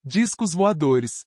Discos voadores.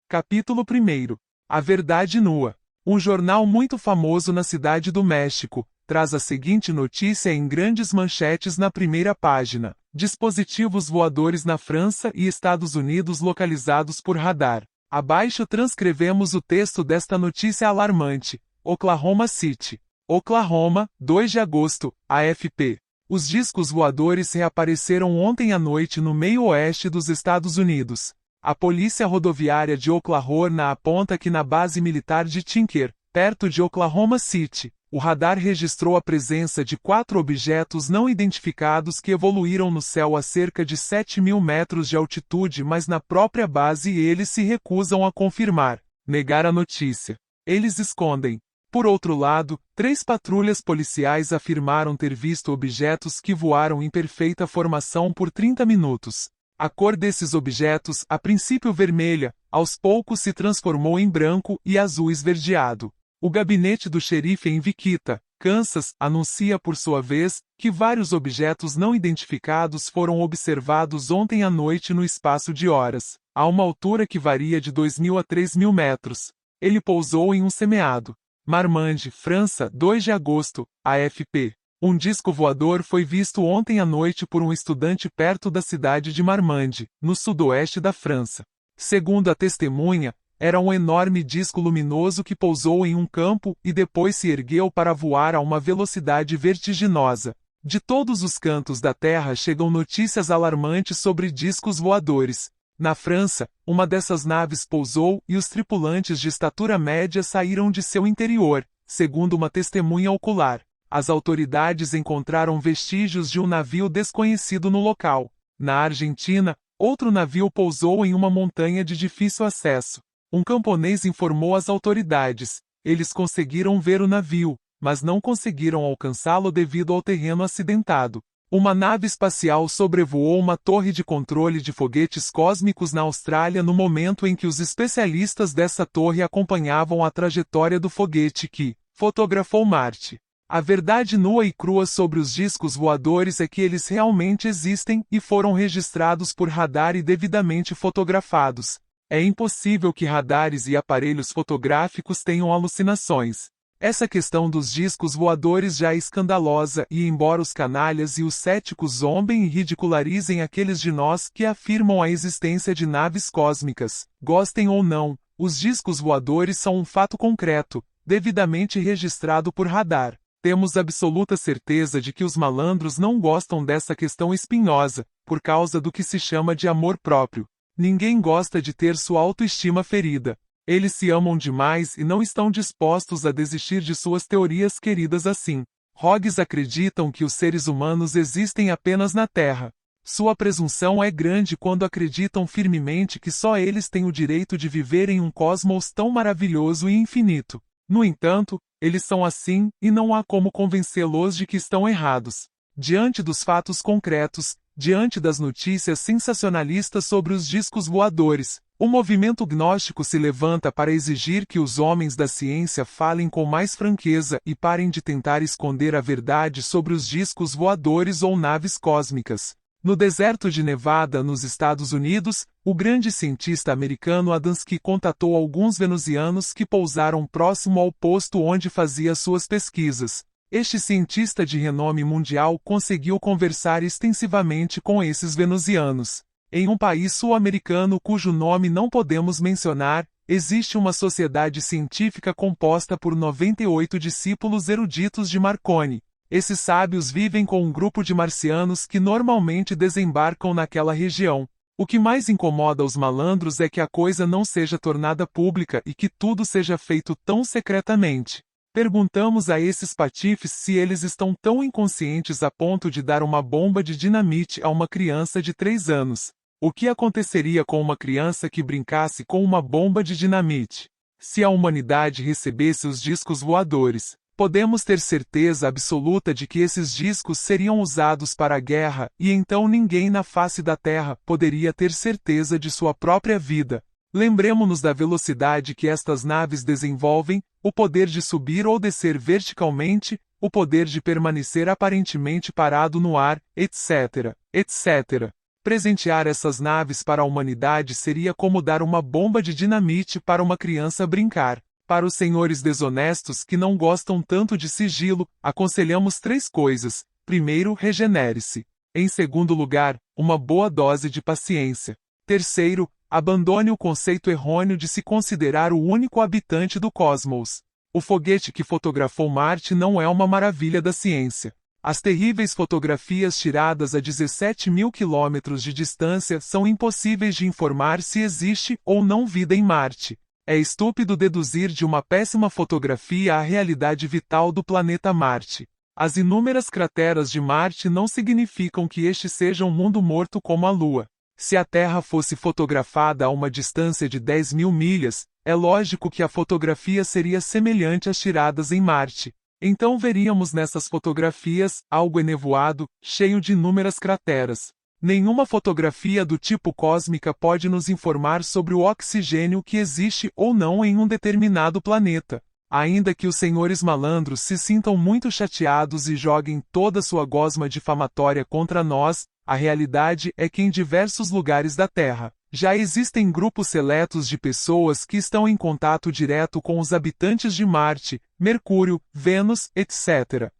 Capítulo 1. A Verdade Nua. Um jornal muito famoso na cidade do México traz a seguinte notícia em grandes manchetes na primeira página: dispositivos voadores na França e Estados Unidos localizados por radar. Abaixo transcrevemos o texto desta notícia alarmante. Oklahoma City, Oklahoma, 2 de agosto, AFP. Os discos voadores reapareceram ontem à noite no meio-oeste dos Estados Unidos. A Polícia Rodoviária de Oklahoma aponta que na base militar de Tinker, perto de Oklahoma City, o radar registrou a presença de 4 objetos não identificados que evoluíram no céu a cerca de 7.000 metros de altitude, mas na própria base eles se recusam a confirmar, negar a notícia. Eles escondem. Por outro lado, 3 patrulhas policiais afirmaram ter visto objetos que voaram em perfeita formação por 30 minutos. A cor desses objetos, a princípio vermelha, aos poucos se transformou em branco e azul esverdeado. O gabinete do xerife em Wichita, Kansas, anuncia por sua vez, que vários objetos não identificados foram observados ontem à noite no espaço de horas, a uma altura que varia de 2.000 a 3.000 metros. Ele pousou em um semeado. Marmande, França, 2 de agosto, AFP. Um disco voador foi visto ontem à noite por um estudante perto da cidade de Marmande, no sudoeste da França. Segundo a testemunha, era um enorme disco luminoso que pousou em um campo e depois se ergueu para voar a uma velocidade vertiginosa. De todos os cantos da Terra chegam notícias alarmantes sobre discos voadores. Na França, uma dessas naves pousou e os tripulantes de estatura média saíram de seu interior, segundo uma testemunha ocular. As autoridades encontraram vestígios de um navio desconhecido no local. Na Argentina, outro navio pousou em uma montanha de difícil acesso. Um camponês informou as autoridades. Eles conseguiram ver o navio, mas não conseguiram alcançá-lo devido ao terreno acidentado. Uma nave espacial sobrevoou uma torre de controle de foguetes cósmicos na Austrália no momento em que os especialistas dessa torre acompanhavam a trajetória do foguete que fotografou Marte. A verdade nua e crua sobre os discos voadores é que eles realmente existem e foram registrados por radar e devidamente fotografados. É impossível que radares e aparelhos fotográficos tenham alucinações. Essa questão dos discos voadores já é escandalosa e, embora os canalhas e os céticos zombem e ridicularizem aqueles de nós que afirmam a existência de naves cósmicas, gostem ou não, os discos voadores são um fato concreto, devidamente registrado por radar. Temos absoluta certeza de que os malandros não gostam dessa questão espinhosa, por causa do que se chama de amor próprio. Ninguém gosta de ter sua autoestima ferida. Eles se amam demais e não estão dispostos a desistir de suas teorias queridas assim. Rogues acreditam que os seres humanos existem apenas na Terra. Sua presunção é grande quando acreditam firmemente que só eles têm o direito de viver em um cosmos tão maravilhoso e infinito. No entanto, eles são assim, e não há como convencê-los de que estão errados. Diante dos fatos concretos, diante das notícias sensacionalistas sobre os discos voadores, o movimento gnóstico se levanta para exigir que os homens da ciência falem com mais franqueza e parem de tentar esconder a verdade sobre os discos voadores ou naves cósmicas. No deserto de Nevada, nos Estados Unidos, o grande cientista americano Adamski contatou alguns venusianos que pousaram próximo ao posto onde fazia suas pesquisas. Este cientista de renome mundial conseguiu conversar extensivamente com esses venusianos. Em um país sul-americano cujo nome não podemos mencionar, existe uma sociedade científica composta por 98 discípulos eruditos de Marconi. Esses sábios vivem com um grupo de marcianos que normalmente desembarcam naquela região. O que mais incomoda os malandros é que a coisa não seja tornada pública e que tudo seja feito tão secretamente. Perguntamos a esses patifes se eles estão tão inconscientes a ponto de dar uma bomba de dinamite a uma criança de 3 anos. O que aconteceria com uma criança que brincasse com uma bomba de dinamite? Se a humanidade recebesse os discos voadores, Podemos ter certeza absoluta de que esses discos seriam usados para a guerra, e então ninguém na face da Terra poderia ter certeza de sua própria vida. Lembremos-nos da velocidade que estas naves desenvolvem, o poder de subir ou descer verticalmente, o poder de permanecer aparentemente parado no ar, etc., etc. Presentear essas naves para a humanidade seria como dar uma bomba de dinamite para uma criança brincar. Para os senhores desonestos que não gostam tanto de sigilo, aconselhamos 3 coisas. Primeiro, regenere-se. Em segundo lugar, uma boa dose de paciência. Terceiro, abandone o conceito errôneo de se considerar o único habitante do cosmos. O foguete que fotografou Marte não é uma maravilha da ciência. As terríveis fotografias tiradas a 17.000 quilômetros de distância são impossíveis de informar se existe ou não vida em Marte. É estúpido deduzir de uma péssima fotografia a realidade vital do planeta Marte. As inúmeras crateras de Marte não significam que este seja um mundo morto como a Lua. Se a Terra fosse fotografada a uma distância de 10.000 milhas, é lógico que a fotografia seria semelhante às tiradas em Marte. Então veríamos nessas fotografias algo enevoado, cheio de inúmeras crateras. Nenhuma fotografia do tipo cósmica pode nos informar sobre o oxigênio que existe ou não em um determinado planeta. Ainda que os senhores malandros se sintam muito chateados e joguem toda sua gosma difamatória contra nós, a realidade é que em diversos lugares da Terra, já existem grupos seletos de pessoas que estão em contato direto com os habitantes de Marte, Mercúrio, Vênus, etc.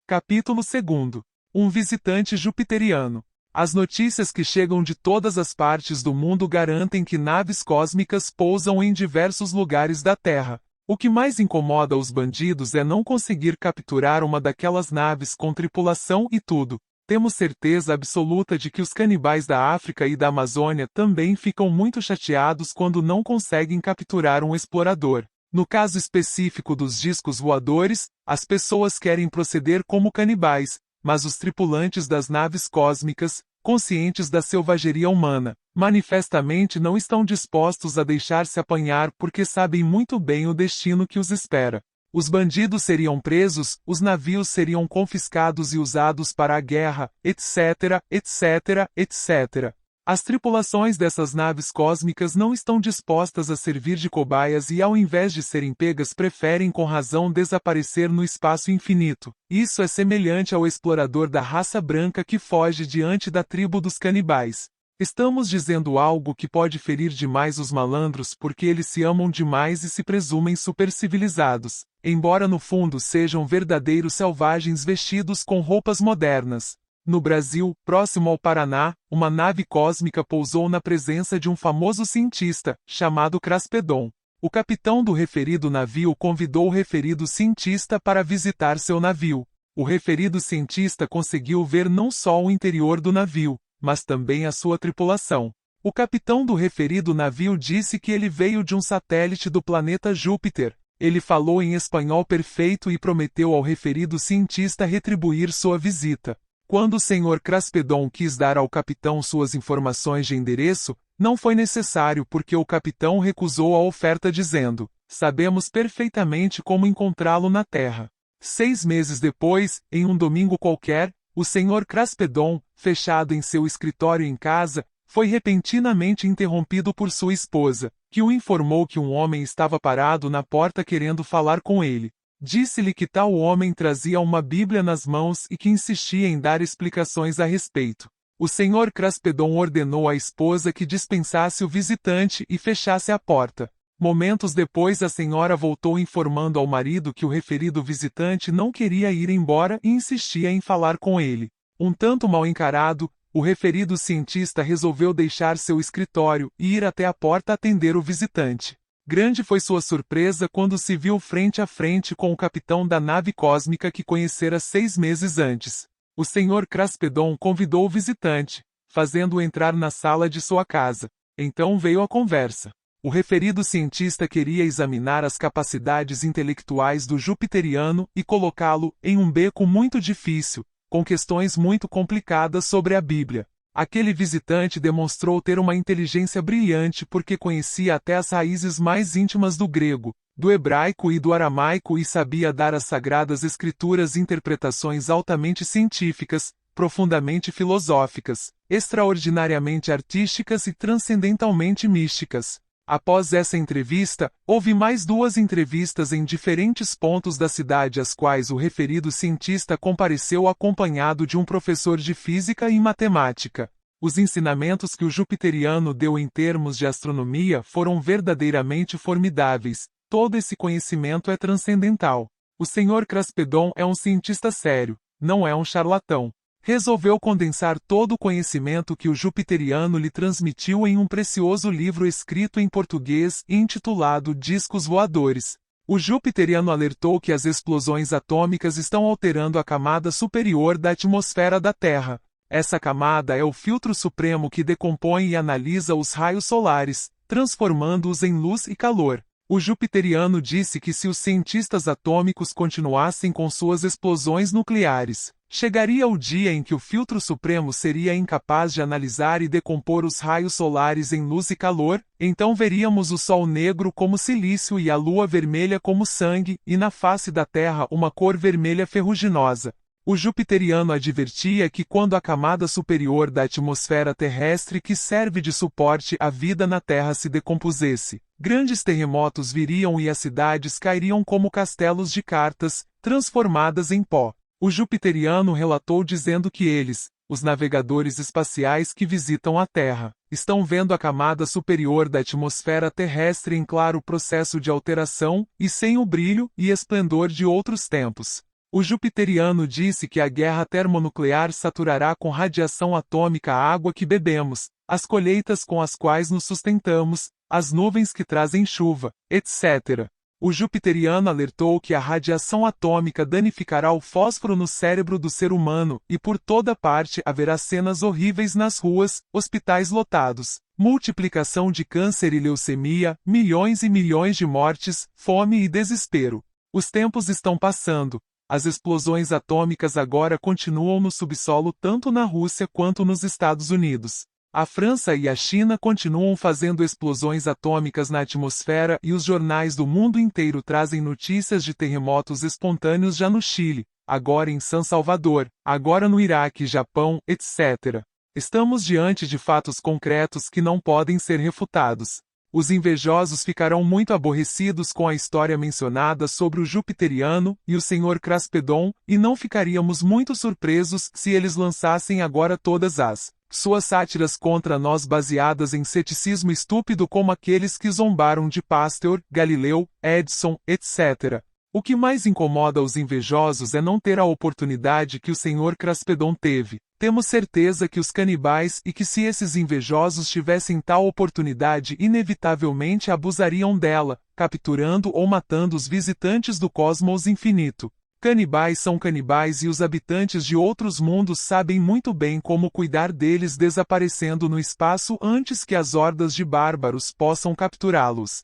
Capítulo 2. Um visitante jupiteriano. As notícias que chegam de todas as partes do mundo garantem que naves cósmicas pousam em diversos lugares da Terra. O que mais incomoda os bandidos é não conseguir capturar uma daquelas naves com tripulação e tudo. Temos certeza absoluta de que os canibais da África e da Amazônia também ficam muito chateados quando não conseguem capturar um explorador. No caso específico dos discos voadores, as pessoas querem proceder como canibais, mas os tripulantes das naves cósmicas, conscientes da selvageria humana, manifestamente não estão dispostos a deixar-se apanhar porque sabem muito bem o destino que os espera. Os bandidos seriam presos, os navios seriam confiscados e usados para a guerra, etc., etc., etc. As tripulações dessas naves cósmicas não estão dispostas a servir de cobaias e ao invés de serem pegas preferem com razão desaparecer no espaço infinito. Isso é semelhante ao explorador da raça branca que foge diante da tribo dos canibais. Estamos dizendo algo que pode ferir demais os malandros porque eles se amam demais e se presumem supercivilizados, embora no fundo sejam verdadeiros selvagens vestidos com roupas modernas. No Brasil, próximo ao Paraná, uma nave cósmica pousou na presença de um famoso cientista, chamado Craspedon. O capitão do referido navio convidou o referido cientista para visitar seu navio. O referido cientista conseguiu ver não só o interior do navio, mas também a sua tripulação. O capitão do referido navio disse que ele veio de um satélite do planeta Júpiter. Ele falou em espanhol perfeito e prometeu ao referido cientista retribuir sua visita. Quando o Sr. Craspedon quis dar ao capitão suas informações de endereço, não foi necessário porque o capitão recusou a oferta dizendo: "Sabemos perfeitamente como encontrá-lo na Terra." 6 meses depois, em um domingo qualquer, o Sr. Craspedon, fechado em seu escritório em casa, foi repentinamente interrompido por sua esposa, que o informou que um homem estava parado na porta querendo falar com ele. Disse-lhe que tal homem trazia uma Bíblia nas mãos e que insistia em dar explicações a respeito. O Sr. Craspedon ordenou à esposa que dispensasse o visitante e fechasse a porta. Momentos depois a senhora voltou informando ao marido que o referido visitante não queria ir embora e insistia em falar com ele. Um tanto mal encarado, o referido cientista resolveu deixar seu escritório e ir até a porta atender o visitante. Grande foi sua surpresa quando se viu frente a frente com o capitão da nave cósmica que conhecera 6 meses antes. O Sr. Craspedon convidou o visitante, fazendo-o entrar na sala de sua casa. Então veio a conversa. O referido cientista queria examinar as capacidades intelectuais do jupiteriano e colocá-lo em um beco muito difícil, com questões muito complicadas sobre a Bíblia. Aquele visitante demonstrou ter uma inteligência brilhante porque conhecia até as raízes mais íntimas do grego, do hebraico e do aramaico e sabia dar às sagradas escrituras interpretações altamente científicas, profundamente filosóficas, extraordinariamente artísticas e transcendentalmente místicas. Após essa entrevista, houve mais 2 entrevistas em diferentes pontos da cidade às quais o referido cientista compareceu acompanhado de um professor de física e matemática. Os ensinamentos que o jupiteriano deu em termos de astronomia foram verdadeiramente formidáveis. Todo esse conhecimento é transcendental. O Sr. Craspedon é um cientista sério, não é um charlatão. Resolveu condensar todo o conhecimento que o jupiteriano lhe transmitiu em um precioso livro escrito em português e intitulado Discos Voadores. O jupiteriano alertou que as explosões atômicas estão alterando a camada superior da atmosfera da Terra. Essa camada é o filtro supremo que decompõe e analisa os raios solares, transformando-os em luz e calor. O jupiteriano disse que se os cientistas atômicos continuassem com suas explosões nucleares, chegaria o dia em que o filtro supremo seria incapaz de analisar e decompor os raios solares em luz e calor, então veríamos o Sol negro como silício e a Lua vermelha como sangue, e na face da Terra uma cor vermelha ferruginosa. O jupiteriano advertia que quando a camada superior da atmosfera terrestre que serve de suporte à vida na Terra se decompusesse, grandes terremotos viriam e as cidades cairiam como castelos de cartas, transformadas em pó. O jupiteriano relatou dizendo que eles, os navegadores espaciais que visitam a Terra, estão vendo a camada superior da atmosfera terrestre em claro processo de alteração, e sem o brilho e esplendor de outros tempos. O jupiteriano disse que a guerra termonuclear saturará com radiação atômica a água que bebemos, as colheitas com as quais nos sustentamos, as nuvens que trazem chuva, etc. O jupiteriano alertou que a radiação atômica danificará o fósforo no cérebro do ser humano e por toda parte haverá cenas horríveis nas ruas, hospitais lotados, multiplicação de câncer e leucemia, milhões e milhões de mortes, fome e desespero. Os tempos estão passando. As explosões atômicas agora continuam no subsolo tanto na Rússia quanto nos Estados Unidos. A França e a China continuam fazendo explosões atômicas na atmosfera e os jornais do mundo inteiro trazem notícias de terremotos espontâneos já no Chile, agora em San Salvador, agora no Iraque, Japão, etc. Estamos diante de fatos concretos que não podem ser refutados. Os invejosos ficarão muito aborrecidos com a história mencionada sobre o jupiteriano e o Sr. Craspedon, e não ficaríamos muito surpresos se eles lançassem agora todas as suas sátiras contra nós baseadas em ceticismo estúpido como aqueles que zombaram de Pasteur, Galileu, Edison, etc. O que mais incomoda os invejosos é não ter a oportunidade que o Sr. Craspedon teve. Temos certeza que os canibais e que se esses invejosos tivessem tal oportunidade inevitavelmente abusariam dela, capturando ou matando os visitantes do cosmos infinito. Canibais são canibais e os habitantes de outros mundos sabem muito bem como cuidar deles desaparecendo no espaço antes que as hordas de bárbaros possam capturá-los.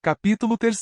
Capítulo 3.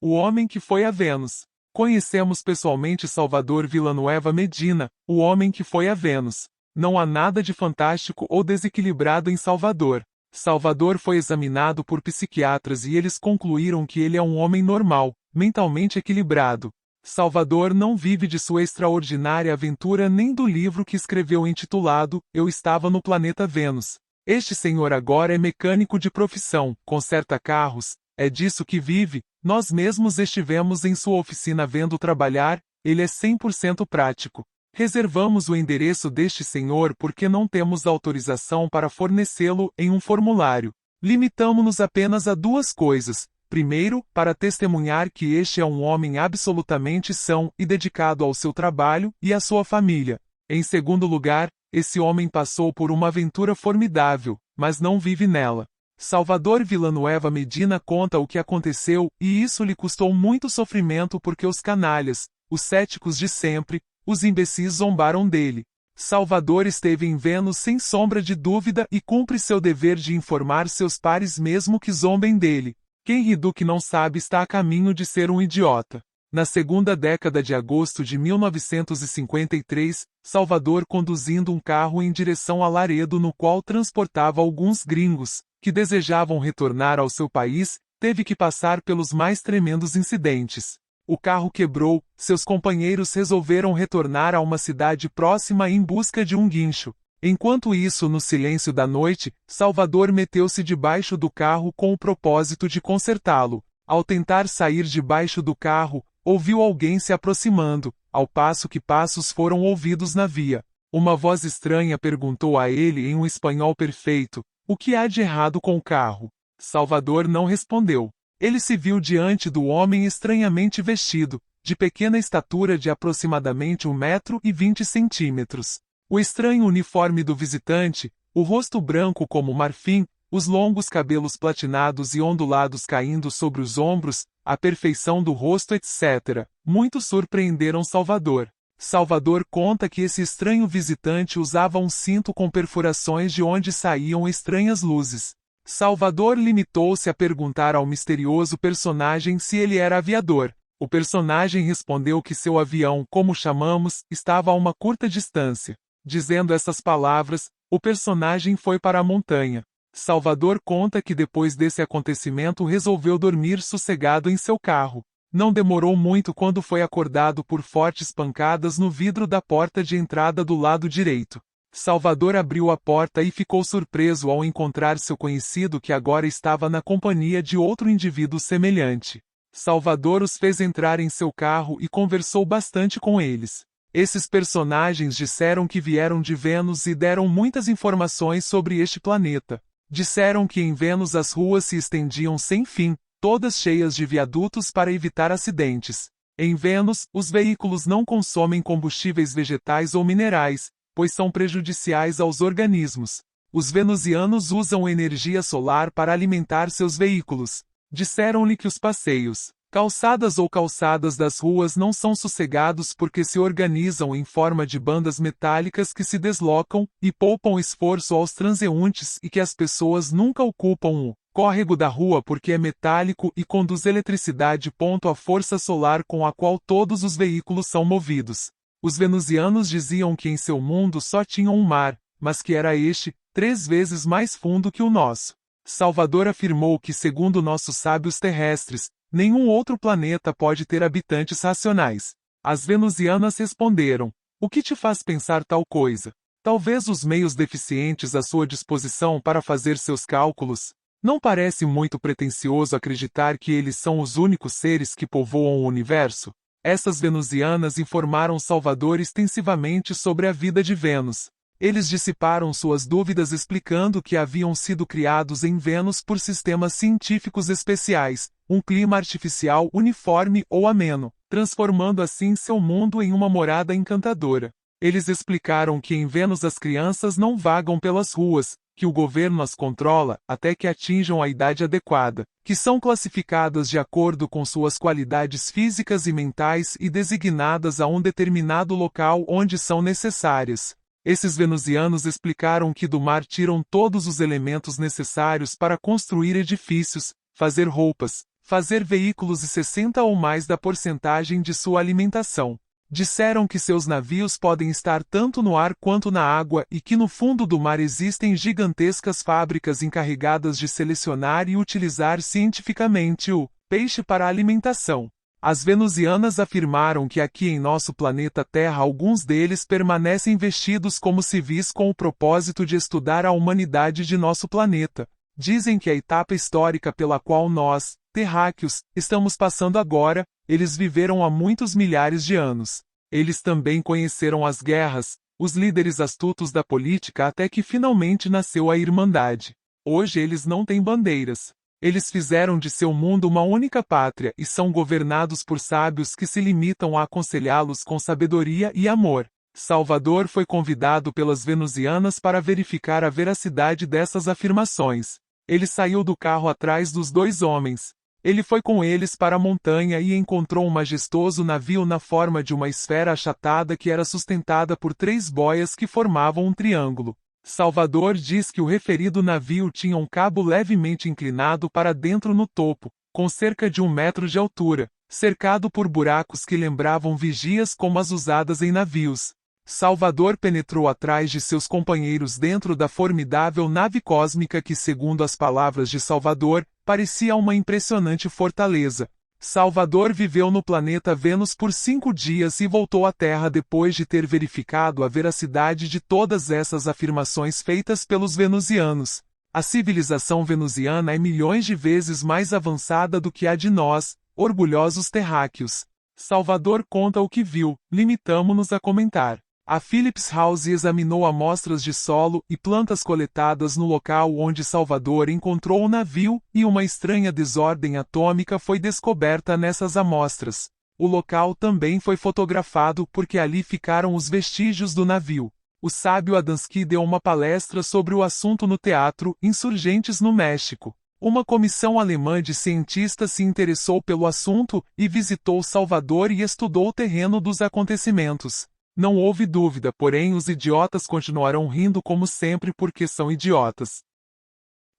O homem que foi a Vênus. Conhecemos pessoalmente Salvador Villanueva Medina, o homem que foi a Vênus. Não há nada de fantástico ou desequilibrado em Salvador. Salvador foi examinado por psiquiatras e eles concluíram que ele é um homem normal, mentalmente equilibrado. Salvador não vive de sua extraordinária aventura nem do livro que escreveu intitulado Eu Estava no Planeta Vênus. Este senhor agora é mecânico de profissão, conserta carros, é disso que vive. Nós mesmos estivemos em sua oficina vendo trabalhar, ele é 100% prático. Reservamos o endereço deste senhor porque não temos autorização para fornecê-lo em um formulário. Limitamo-nos apenas a 2 coisas. Primeiro, para testemunhar que este é um homem absolutamente são e dedicado ao seu trabalho e à sua família. Em segundo lugar, esse homem passou por uma aventura formidável, mas não vive nela. Salvador Villanueva Medina conta o que aconteceu, e isso lhe custou muito sofrimento porque os canalhas, os céticos de sempre, os imbecis zombaram dele. Salvador esteve em Vênus sem sombra de dúvida e cumpre seu dever de informar seus pares mesmo que zombem dele. Quem ri do que não sabe está a caminho de ser um idiota. Na segunda década de agosto de 1953, Salvador conduzindo um carro em direção a Laredo no qual transportava alguns gringos, que desejavam retornar ao seu país, teve que passar pelos mais tremendos incidentes. O carro quebrou, seus companheiros resolveram retornar a uma cidade próxima em busca de um guincho. Enquanto isso, no silêncio da noite, Salvador meteu-se debaixo do carro com o propósito de consertá-lo. Ao tentar sair debaixo do carro, ouviu alguém se aproximando, ao passo que passos foram ouvidos na via. Uma voz estranha perguntou a ele em um espanhol perfeito: "O que há de errado com o carro?" Salvador não respondeu. Ele se viu diante do homem estranhamente vestido, de pequena estatura de aproximadamente 1,20 m. O estranho uniforme do visitante, o rosto branco como marfim, os longos cabelos platinados e ondulados caindo sobre os ombros, a perfeição do rosto, etc., muito surpreenderam Salvador. Salvador conta que esse estranho visitante usava um cinto com perfurações de onde saíam estranhas luzes. Salvador limitou-se a perguntar ao misterioso personagem se ele era aviador. O personagem respondeu que seu avião, como chamamos, estava a uma curta distância. Dizendo essas palavras, o personagem foi para a montanha. Salvador conta que depois desse acontecimento resolveu dormir sossegado em seu carro. Não demorou muito quando foi acordado por fortes pancadas no vidro da porta de entrada do lado direito. Salvador abriu a porta e ficou surpreso ao encontrar seu conhecido que agora estava na companhia de outro indivíduo semelhante. Salvador os fez entrar em seu carro e conversou bastante com eles. Esses personagens disseram que vieram de Vênus e deram muitas informações sobre este planeta. Disseram que em Vênus as ruas se estendiam sem fim, todas cheias de viadutos para evitar acidentes. Em Vênus, os veículos não consomem combustíveis vegetais ou minerais, pois são prejudiciais aos organismos. Os venusianos usam energia solar para alimentar seus veículos. Disseram-lhe que os passeios, calçadas ou calçadas das ruas não são sossegados porque se organizam em forma de bandas metálicas que se deslocam e poupam esforço aos transeuntes e que as pessoas nunca ocupam o córrego da rua porque é metálico e conduz eletricidade. A força solar com a qual todos os veículos são movidos. Os venusianos diziam que em seu mundo só tinham um mar, mas que era este, 3 vezes mais fundo que o nosso. Salvador afirmou que, segundo nossos sábios terrestres, nenhum outro planeta pode ter habitantes racionais. As venusianas responderam: "O que te faz pensar tal coisa? Talvez os meios deficientes à sua disposição para fazer seus cálculos. Não parece muito pretensioso acreditar que eles são os únicos seres que povoam o universo?" Essas venusianas informaram Salvador extensivamente sobre a vida de Vênus. Eles dissiparam suas dúvidas explicando que haviam sido criados em Vênus por sistemas científicos especiais, um clima artificial uniforme ou ameno, transformando assim seu mundo em uma morada encantadora. Eles explicaram que em Vênus as crianças não vagam pelas ruas, que o governo as controla até que atinjam a idade adequada, que são classificadas de acordo com suas qualidades físicas e mentais e designadas a um determinado local onde são necessárias. Esses venusianos explicaram que do mar tiram todos os elementos necessários para construir edifícios, fazer roupas, fazer veículos e 60 ou mais da porcentagem de sua alimentação. Disseram que seus navios podem estar tanto no ar quanto na água e que no fundo do mar existem gigantescas fábricas encarregadas de selecionar e utilizar cientificamente o peixe para alimentação. As venusianas afirmaram que aqui em nosso planeta Terra alguns deles permanecem vestidos como civis com o propósito de estudar a humanidade de nosso planeta. Dizem que a etapa histórica pela qual nós, terráqueos, estamos passando agora, eles viveram há muitos milhares de anos. Eles também conheceram as guerras, os líderes astutos da política até que finalmente nasceu a Irmandade. Hoje eles não têm bandeiras. Eles fizeram de seu mundo uma única pátria e são governados por sábios que se limitam a aconselhá-los com sabedoria e amor. Salvador foi convidado pelas venusianas para verificar a veracidade dessas afirmações. Ele saiu do carro atrás dos 2 homens. Ele foi com eles para a montanha e encontrou um majestoso navio na forma de uma esfera achatada que era sustentada por 3 boias que formavam um triângulo. Salvador diz que o referido navio tinha um cabo levemente inclinado para dentro no topo, com cerca de 1 metro de altura, cercado por buracos que lembravam vigias como as usadas em navios. Salvador penetrou atrás de seus companheiros dentro da formidável nave cósmica que, segundo as palavras de Salvador, parecia uma impressionante fortaleza. Salvador viveu no planeta Vênus por 5 dias e voltou à Terra depois de ter verificado a veracidade de todas essas afirmações feitas pelos venusianos. A civilização venusiana é milhões de vezes mais avançada do que a de nós, orgulhosos terráqueos. Salvador conta o que viu, limitamo-nos a comentar. A Phillips House examinou amostras de solo e plantas coletadas no local onde Salvador encontrou o navio, e uma estranha desordem atômica foi descoberta nessas amostras. O local também foi fotografado porque ali ficaram os vestígios do navio. O sábio Adamski deu uma palestra sobre o assunto no Teatro Insurgentes no México. Uma comissão alemã de cientistas se interessou pelo assunto e visitou Salvador e estudou o terreno dos acontecimentos. Não houve dúvida, porém os idiotas continuarão rindo como sempre porque são idiotas.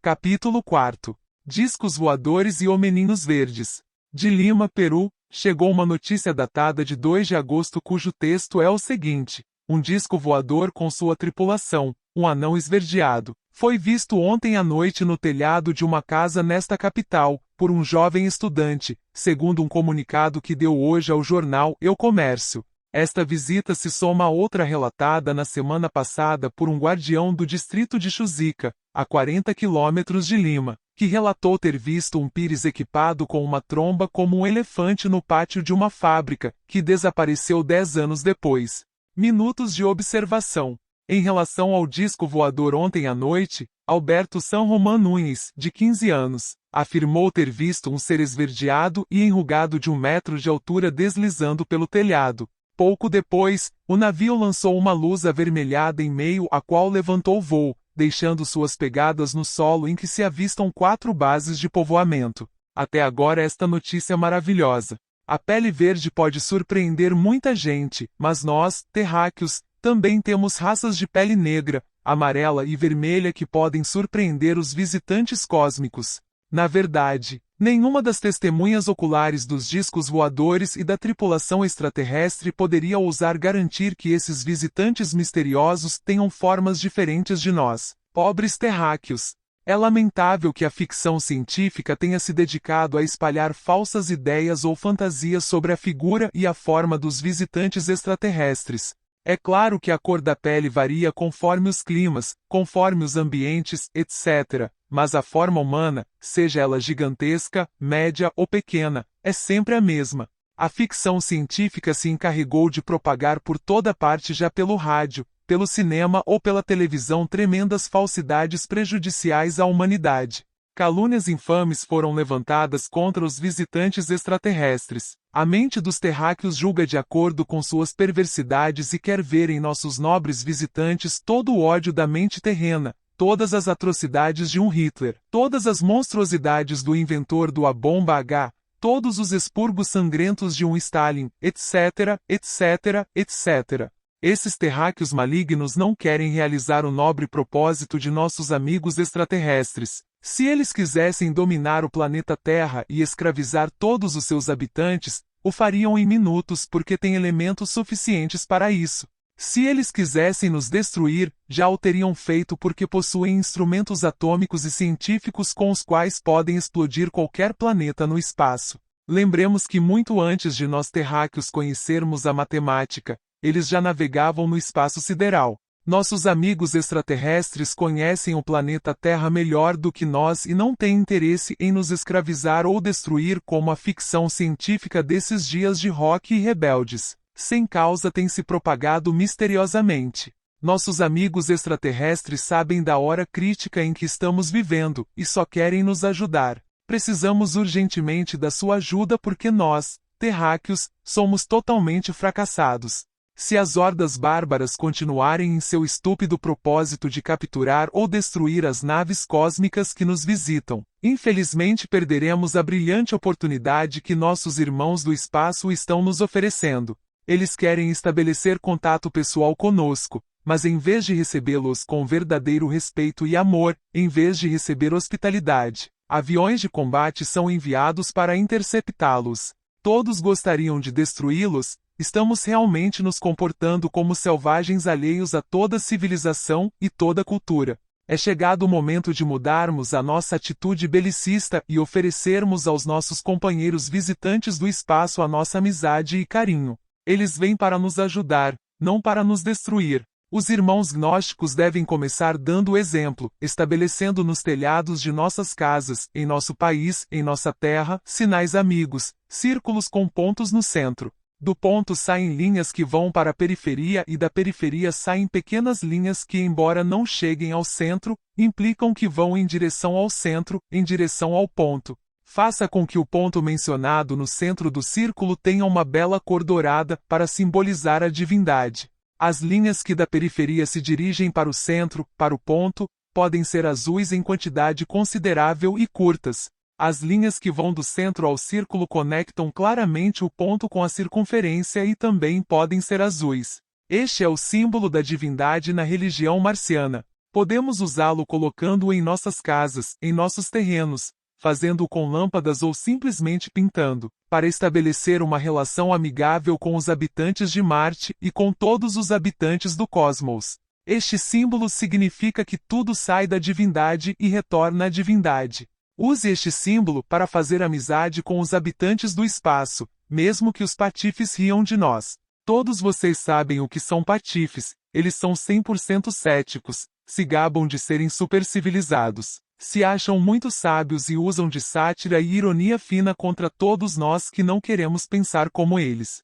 Capítulo 4. Discos voadores e homeninhos verdes. De Lima, Peru, chegou uma notícia datada de 2 de agosto cujo texto é o seguinte: um disco voador com sua tripulação, um anão esverdeado, foi visto ontem à noite no telhado de uma casa nesta capital, por um jovem estudante, segundo um comunicado que deu hoje ao jornal El Comércio. Esta visita se soma a outra relatada na semana passada por um guardião do distrito de Chuzica, a 40 quilômetros de Lima, que relatou ter visto um pires equipado com uma tromba como um elefante no pátio de uma fábrica, que desapareceu 10 anos depois. Minutos de observação. Em relação ao disco voador ontem à noite, Alberto San Román Nunes, de 15 anos, afirmou ter visto um ser esverdeado e enrugado de 1 metro de altura deslizando pelo telhado. Pouco depois, o navio lançou uma luz avermelhada em meio à qual levantou voo, deixando suas pegadas no solo em que se avistam 4 bases de povoamento. Até agora esta notícia maravilhosa. A pele verde pode surpreender muita gente, mas nós, terráqueos, também temos raças de pele negra, amarela e vermelha que podem surpreender os visitantes cósmicos. Na verdade, nenhuma das testemunhas oculares dos discos voadores e da tripulação extraterrestre poderia ousar garantir que esses visitantes misteriosos tenham formas diferentes de nós, pobres terráqueos. É lamentável que a ficção científica tenha se dedicado a espalhar falsas ideias ou fantasias sobre a figura e a forma dos visitantes extraterrestres. É claro que a cor da pele varia conforme os climas, conforme os ambientes, etc., mas a forma humana, seja ela gigantesca, média ou pequena, é sempre a mesma. A ficção científica se encarregou de propagar por toda parte já pelo rádio, pelo cinema ou pela televisão tremendas falsidades prejudiciais à humanidade. Calúnias infames foram levantadas contra os visitantes extraterrestres. A mente dos terráqueos julga de acordo com suas perversidades e quer ver em nossos nobres visitantes todo o ódio da mente terrena, todas as atrocidades de um Hitler, todas as monstruosidades do inventor do A Bomba H, todos os expurgos sangrentos de um Stalin, etc., etc., etc. Esses terráqueos malignos não querem realizar o nobre propósito de nossos amigos extraterrestres. Se eles quisessem dominar o planeta Terra e escravizar todos os seus habitantes, o fariam em minutos porque têm elementos suficientes para isso. Se eles quisessem nos destruir, já o teriam feito porque possuem instrumentos atômicos e científicos com os quais podem explodir qualquer planeta no espaço. Lembremos que muito antes de nós terráqueos conhecermos a matemática, eles já navegavam no espaço sideral. Nossos amigos extraterrestres conhecem o planeta Terra melhor do que nós e não têm interesse em nos escravizar ou destruir como a ficção científica desses dias de rock e rebeldes, sem causa tem se propagado misteriosamente. Nossos amigos extraterrestres sabem da hora crítica em que estamos vivendo e só querem nos ajudar. Precisamos urgentemente da sua ajuda porque nós, terráqueos, somos totalmente fracassados. Se as hordas bárbaras continuarem em seu estúpido propósito de capturar ou destruir as naves cósmicas que nos visitam, infelizmente perderemos a brilhante oportunidade que nossos irmãos do espaço estão nos oferecendo. Eles querem estabelecer contato pessoal conosco, mas em vez de recebê-los com verdadeiro respeito e amor, em vez de receber hospitalidade, aviões de combate são enviados para interceptá-los. Todos gostariam de destruí-los. Estamos realmente nos comportando como selvagens alheios a toda civilização e toda cultura. É chegado o momento de mudarmos a nossa atitude belicista e oferecermos aos nossos companheiros visitantes do espaço a nossa amizade e carinho. Eles vêm para nos ajudar, não para nos destruir. Os irmãos gnósticos devem começar dando o exemplo, estabelecendo nos telhados de nossas casas, em nosso país, em nossa terra, sinais amigos, círculos com pontos no centro. Do ponto saem linhas que vão para a periferia e da periferia saem pequenas linhas que, embora não cheguem ao centro, implicam que vão em direção ao centro, em direção ao ponto. Faça com que o ponto mencionado no centro do círculo tenha uma bela cor dourada para simbolizar a divindade. As linhas que da periferia se dirigem para o centro, para o ponto, podem ser azuis em quantidade considerável e curtas. As linhas que vão do centro ao círculo conectam claramente o ponto com a circunferência e também podem ser azuis. Este é o símbolo da divindade na religião marciana. Podemos usá-lo colocando-o em nossas casas, em nossos terrenos, fazendo-o com lâmpadas ou simplesmente pintando, para estabelecer uma relação amigável com os habitantes de Marte e com todos os habitantes do cosmos. Este símbolo significa que tudo sai da divindade e retorna à divindade. Use este símbolo para fazer amizade com os habitantes do espaço, mesmo que os patifes riam de nós. Todos vocês sabem o que são patifes, eles são 100% céticos, se gabam de serem supercivilizados, se acham muito sábios e usam de sátira e ironia fina contra todos nós que não queremos pensar como eles.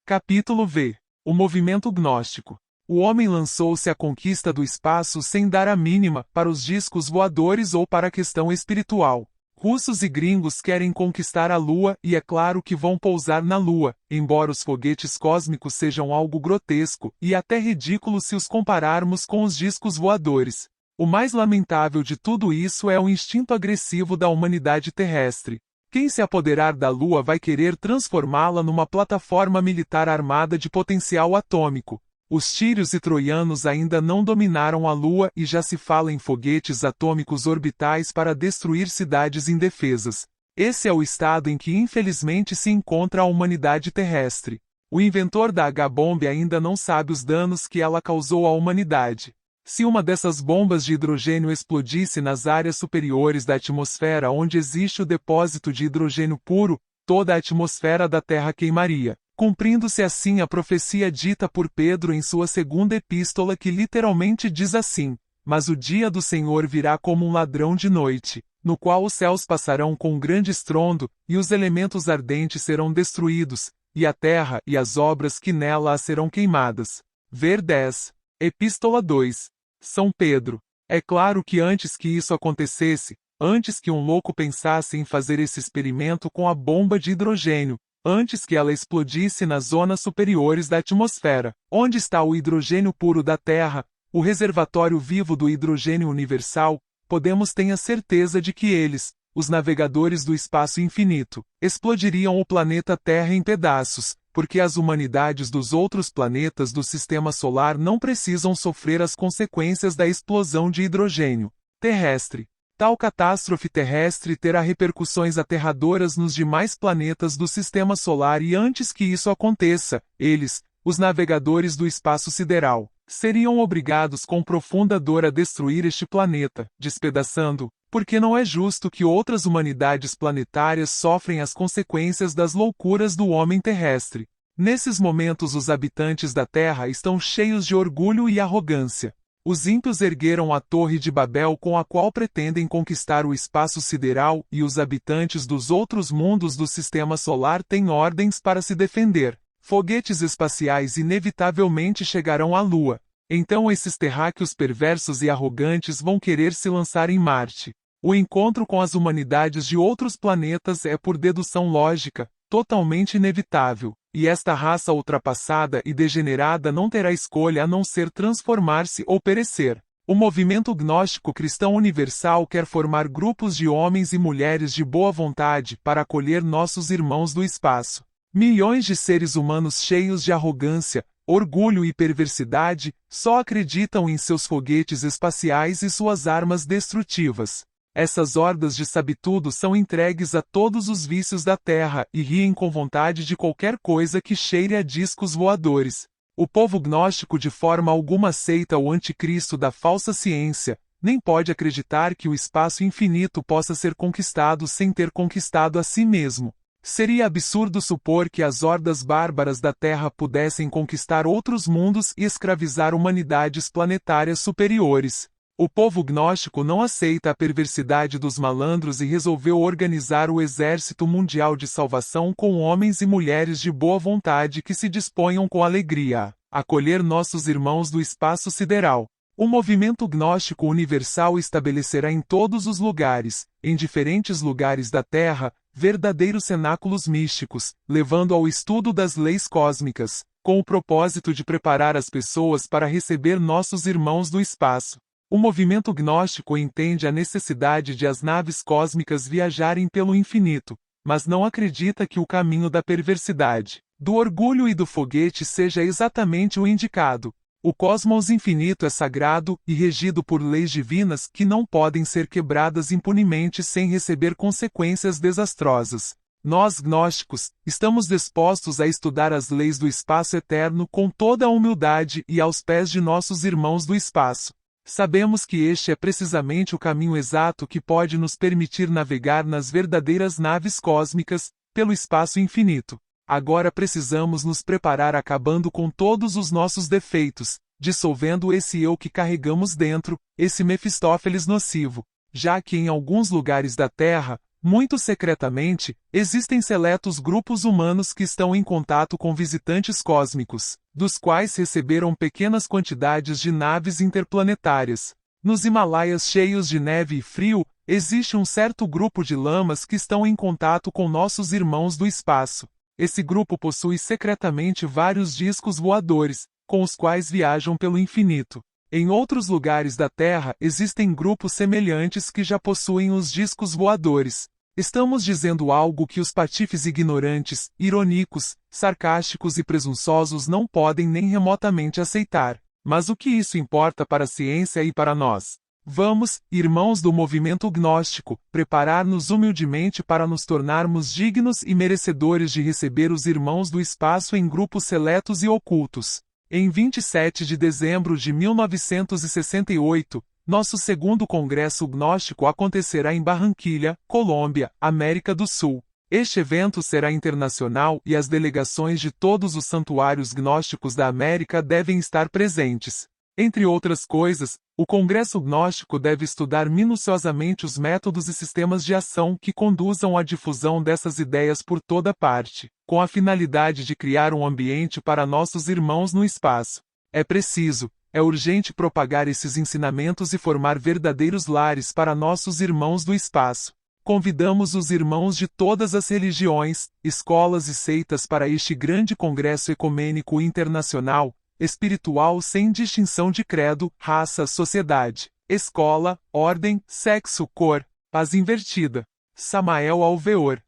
Capítulo V. O movimento gnóstico. O homem lançou-se à conquista do espaço sem dar a mínima para os discos voadores ou para a questão espiritual. Russos e gringos querem conquistar a Lua e é claro que vão pousar na Lua, embora os foguetes cósmicos sejam algo grotesco e até ridículo se os compararmos com os discos voadores. O mais lamentável de tudo isso é o instinto agressivo da humanidade terrestre. Quem se apoderar da Lua vai querer transformá-la numa plataforma militar armada de potencial atômico. Os tírios e troianos ainda não dominaram a Lua e já se fala em foguetes atômicos orbitais para destruir cidades indefesas. Esse é o estado em que infelizmente se encontra a humanidade terrestre. O inventor da H-bomba ainda não sabe os danos que ela causou à humanidade. Se uma dessas bombas de hidrogênio explodisse nas áreas superiores da atmosfera onde existe o depósito de hidrogênio puro, toda a atmosfera da Terra queimaria. Cumprindo-se assim a profecia dita por Pedro em sua segunda epístola que literalmente diz assim: Mas o dia do Senhor virá como um ladrão de noite, no qual os céus passarão com um grande estrondo, e os elementos ardentes serão destruídos, e a terra e as obras que nela há serão queimadas. Ver 10. Epístola 2. São Pedro. É claro que antes que isso acontecesse, antes que um louco pensasse em fazer esse experimento com a bomba de hidrogênio, antes que ela explodisse nas zonas superiores da atmosfera, onde está o hidrogênio puro da Terra, o reservatório vivo do hidrogênio universal, podemos ter a certeza de que eles, os navegadores do espaço infinito, explodiriam o planeta Terra em pedaços, porque as humanidades dos outros planetas do Sistema Solar não precisam sofrer as consequências da explosão de hidrogênio terrestre. Tal catástrofe terrestre terá repercussões aterradoras nos demais planetas do Sistema Solar e antes que isso aconteça, eles, os navegadores do espaço sideral, seriam obrigados com profunda dor a destruir este planeta, despedaçando, porque não é justo que outras humanidades planetárias sofrem as consequências das loucuras do homem terrestre. Nesses momentos os habitantes da Terra estão cheios de orgulho e arrogância. Os ímpios ergueram a Torre de Babel com a qual pretendem conquistar o espaço sideral e os habitantes dos outros mundos do Sistema Solar têm ordens para se defender. Foguetes espaciais inevitavelmente chegarão à Lua. Então esses terráqueos perversos e arrogantes vão querer se lançar em Marte. O encontro com as humanidades de outros planetas é por dedução lógica, totalmente inevitável. E esta raça ultrapassada e degenerada não terá escolha a não ser transformar-se ou perecer. O movimento gnóstico cristão universal quer formar grupos de homens e mulheres de boa vontade para acolher nossos irmãos do espaço. Milhões de seres humanos cheios de arrogância, orgulho e perversidade só acreditam em seus foguetes espaciais e suas armas destrutivas. Essas hordas de sabe-tudo são entregues a todos os vícios da Terra e riem com vontade de qualquer coisa que cheire a discos voadores. O povo gnóstico de forma alguma aceita o anticristo da falsa ciência, nem pode acreditar que o espaço infinito possa ser conquistado sem ter conquistado a si mesmo. Seria absurdo supor que as hordas bárbaras da Terra pudessem conquistar outros mundos e escravizar humanidades planetárias superiores. O povo gnóstico não aceita a perversidade dos malandros e resolveu organizar o exército mundial de salvação com homens e mulheres de boa vontade que se disponham com alegria a acolher nossos irmãos do espaço sideral. O movimento gnóstico universal estabelecerá em todos os lugares, em diferentes lugares da Terra, verdadeiros cenáculos místicos, levando ao estudo das leis cósmicas, com o propósito de preparar as pessoas para receber nossos irmãos do espaço. O movimento gnóstico entende a necessidade de as naves cósmicas viajarem pelo infinito, mas não acredita que o caminho da perversidade, do orgulho e do foguete seja exatamente o indicado. O cosmos infinito é sagrado e regido por leis divinas que não podem ser quebradas impunemente sem receber consequências desastrosas. Nós, gnósticos, estamos dispostos a estudar as leis do espaço eterno com toda a humildade e aos pés de nossos irmãos do espaço. Sabemos que este é precisamente o caminho exato que pode nos permitir navegar nas verdadeiras naves cósmicas, pelo espaço infinito. Agora precisamos nos preparar acabando com todos os nossos defeitos, dissolvendo esse eu que carregamos dentro, esse Mefistófeles nocivo, já que em alguns lugares da Terra, muito secretamente, existem seletos grupos humanos que estão em contato com visitantes cósmicos, dos quais receberam pequenas quantidades de naves interplanetárias. Nos Himalaias cheios de neve e frio, existe um certo grupo de lamas que estão em contato com nossos irmãos do espaço. Esse grupo possui secretamente vários discos voadores, com os quais viajam pelo infinito. Em outros lugares da Terra existem grupos semelhantes que já possuem os discos voadores. Estamos dizendo algo que os patifes ignorantes, irônicos, sarcásticos e presunçosos não podem nem remotamente aceitar. Mas o que isso importa para a ciência e para nós? Vamos, irmãos do movimento gnóstico, preparar-nos humildemente para nos tornarmos dignos e merecedores de receber os irmãos do espaço em grupos seletos e ocultos. Em 27 de dezembro de 1968, nosso segundo congresso gnóstico acontecerá em Barranquilha, Colômbia, América do Sul. Este evento será internacional e as delegações de todos os santuários gnósticos da América devem estar presentes. Entre outras coisas, o Congresso Gnóstico deve estudar minuciosamente os métodos e sistemas de ação que conduzam à difusão dessas ideias por toda parte, com a finalidade de criar um ambiente para nossos irmãos no espaço. É urgente propagar esses ensinamentos e formar verdadeiros lares para nossos irmãos do espaço. Convidamos os irmãos de todas as religiões, escolas e seitas para este grande congresso ecumênico internacional, espiritual sem distinção de credo, raça, sociedade, escola, ordem, sexo, cor, paz invertida. Samael Alveor.